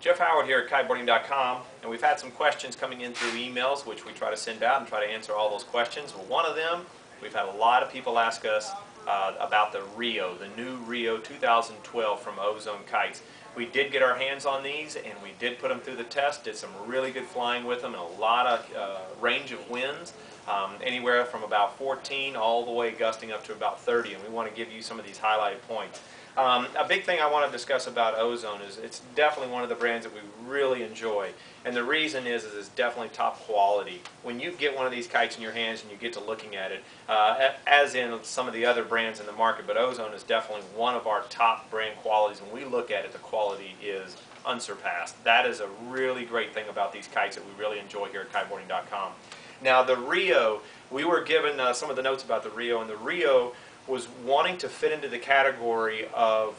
Jeff Howard here at Kiteboarding.com, and we've had some questions coming in through emails, which we try to send out and try to answer all those questions. Well, one of them, we've had a lot of people ask us about the REO, the new REO 2012 from Ozone Kites. We did get our hands on these, and we did put them through the test, did some really good flying with them, and a lot of range of winds, anywhere from about 14 all the way gusting up to about 30, and we want to give you some of these highlighted points. A big thing I want to discuss about Ozone is it's definitely one of the brands that we really enjoy, and the reason is it's definitely top quality. When you get one of these kites in your hands and you get to looking at it, as in some of the other brands in the market, but Ozone is definitely one of our top brand qualities. When we look at it, the quality is unsurpassed. That is a really great thing about these kites that we really enjoy here at Kiteboarding.com. Now the REO, we were given some of the notes about the REO, and the REO was wanting to fit into the category of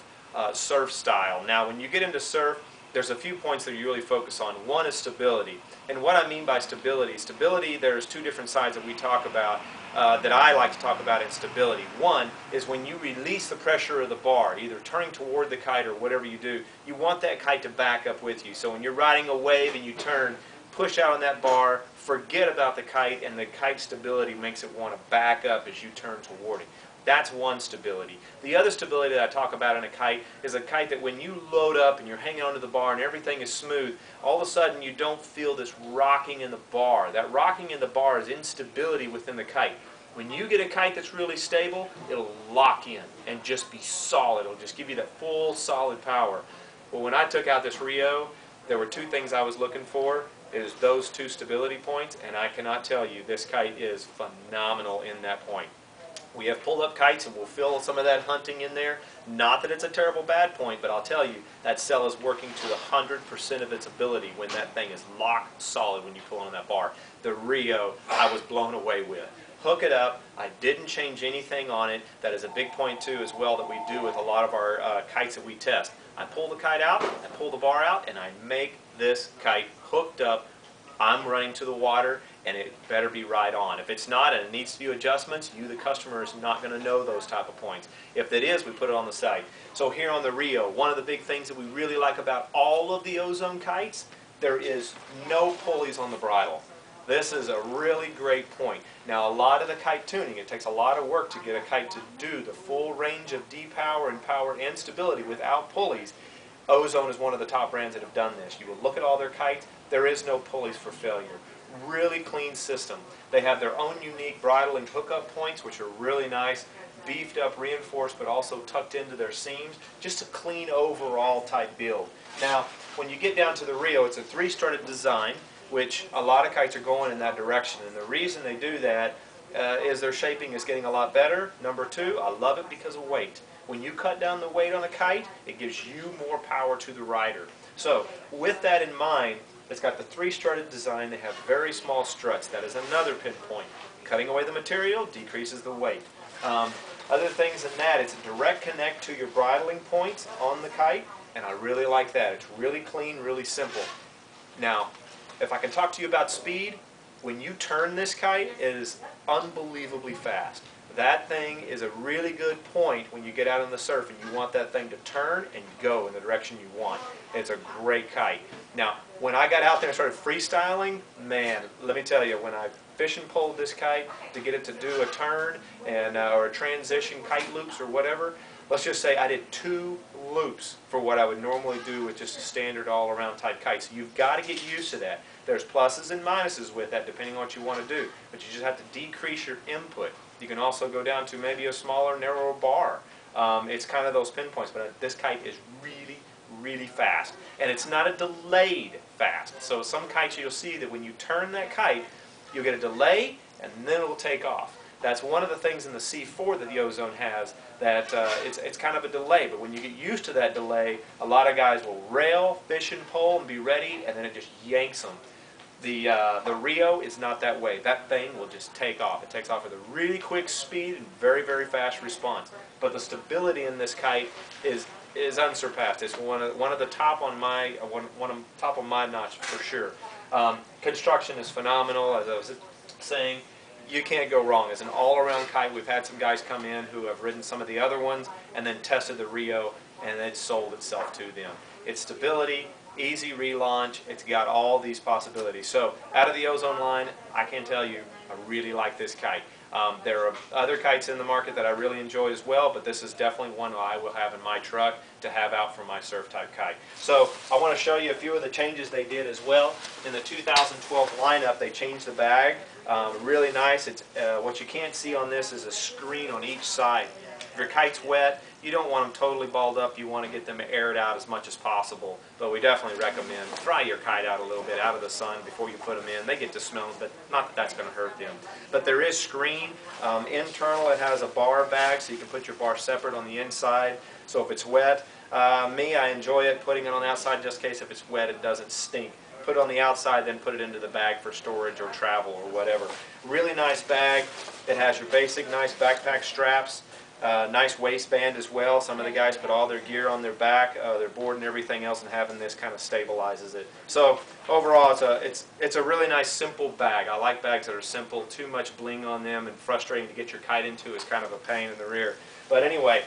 surf style. Now when you get into surf, there's a few points that you really focus on. One is stability. And what I mean by stability, there's two different sides that we talk about, that I like to talk about in stability. One is when you release the pressure of the bar, either turning toward the kite or whatever you do, you want that kite to back up with you. So when you're riding a wave and you turn, push out on that bar, forget about the kite, and the kite stability makes it want to back up as you turn toward it. That's one stability. The other stability that I talk about in a kite is a kite that when you load up and you're hanging onto the bar and everything is smooth, all of a sudden you don't feel this rocking in the bar. That rocking in the bar is instability within the kite. When you get a kite that's really stable, it'll lock in and just be solid. It'll just give you that full solid power. Well, when I took out this REO, there were two things I was looking for. Is those two stability points, and I cannot tell you, this kite is phenomenal in that point. We have pulled up kites and we'll fill some of that hunting in there. Not that it's a terrible bad point, but I'll tell you, that cell is working to 100% of its ability when that thing is locked solid when you pull on that bar. The REO, I was blown away with. Hook it up. I didn't change anything on it. That is a big point too as well that we do with a lot of our kites that we test. I pull the kite out, I pull the bar out, and I make this kite hooked up. I'm running to the water, and it better be right on. If it's not and it needs a few adjustments, you, the customer, is not going to know those type of points. If it is, we put it on the site. So here on the REO, one of the big things that we really like about all of the Ozone kites, there is no pulleys on the bridle. This is a really great point. Now a lot of the kite tuning, it takes a lot of work to get a kite to do the full range of D-power and power and stability without pulleys. Ozone is one of the top brands that have done this. You will look at all their kites, there is no pulleys for failure. Really clean system. They have their own unique bridle and hookup points, which are really nice, beefed up, reinforced, but also tucked into their seams. Just a clean overall type build. Now, when you get down to the REO, it's a three-strutted design, which a lot of kites are going in that direction. And the reason they do that is their shaping is getting a lot better. Number two, I love it because of weight. When you cut down the weight on a kite, it gives you more power to the rider. So, with that in mind, it's got the three-strutted design. They have very small struts. That is another pinpoint. Cutting away the material decreases the weight. Other things than that, it's a direct connect to your bridling points on the kite, and I really like that. It's really clean, really simple. Now, if I can talk to you about speed, when you turn this kite, it is unbelievably fast. That thing is a really good point when you get out on the surf and you want that thing to turn and go in the direction you want. It's a great kite. Now, when I got out there and started freestyling, man, let me tell you, when I fish and pulled this kite to get it to do a turn and or a transition kite loops or whatever, let's just say I did 2 loops for what I would normally do with just a standard all-around type kite. So you've got to get used to that. There's pluses and minuses with that depending on what you want to do, but you just have to decrease your input. You can also go down to maybe a smaller, narrower bar. It's kind of those pinpoints, but this kite is really, really fast. And it's not a delayed fast. So some kites you'll see that when you turn that kite, you'll get a delay and then it'll take off. That's one of the things in the C4 that the Ozone has, that it's kind of a delay, but when you get used to that delay, a lot of guys will rail, fish and pull and be ready, and then it just yanks them. The REO is not that way. That thing will just take off. It takes off with a really quick speed and very, very fast response. But the stability in this kite is unsurpassed. It's one of the top on my top of my notch for sure. Construction is phenomenal, as I was saying. You can't go wrong. As an all-around kite, we've had some guys come in who have ridden some of the other ones and then tested the REO, and it sold itself to them. Its stability, easy relaunch. It's got all these possibilities. So out of the Ozone line, I can tell you I really like this kite. There are other kites in the market that I really enjoy as well, but this is definitely one I will have in my truck to have out for my surf type kite. So I want to show you a few of the changes they did as well. In the 2012 lineup, they changed the bag. Really nice. It's, what you can't see on this is a screen on each side. If your kite's wet, you don't want them totally balled up. You want to get them aired out as much as possible. But we definitely recommend dry your kite out a little bit out of the sun before you put them in. They get to smelling, but not that that's going to hurt them. But there is screen. Internal, it has a bar bag, so you can put your bar separate on the inside. So if it's wet, I enjoy it putting it on the outside just in case if it's wet it doesn't stink. Put it on the outside, then put it into the bag for storage or travel or whatever. Really nice bag. It has your basic nice backpack straps. Nice waistband as well. Some of the guys put all their gear on their back, their board and everything else, and having this kind of stabilizes it. So overall, it's a really nice simple bag. I like bags that are simple. Too much bling on them and frustrating to get your kite into is kind of a pain in the rear. But anyway,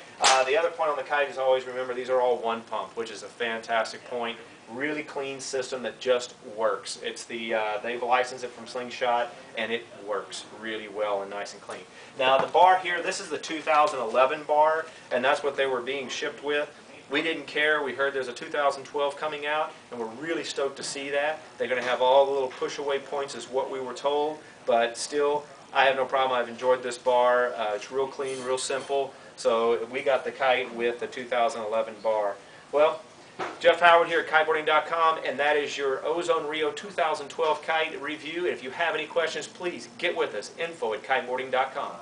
the other point on the kite is always remember these are all one pump, which is a fantastic point. Really clean system that just works. It's the they've licensed it from Slingshot, and it works really well and nice and clean. Now the bar here, this is the 2011 bar, and that's what they were being shipped with. We didn't care. We heard there's a 2012 coming out, and we're really stoked to see that. They're going to have all the little push-away points is what we were told, but still, I have no problem. I've enjoyed this bar. It's real clean, real simple. So we got the kite with the 2011 bar. Well, Jeff Howard here at Kiteboarding.com, and that is your Ozone REO 2012 kite review. If you have any questions, please get with us. Info@Kiteboarding.com.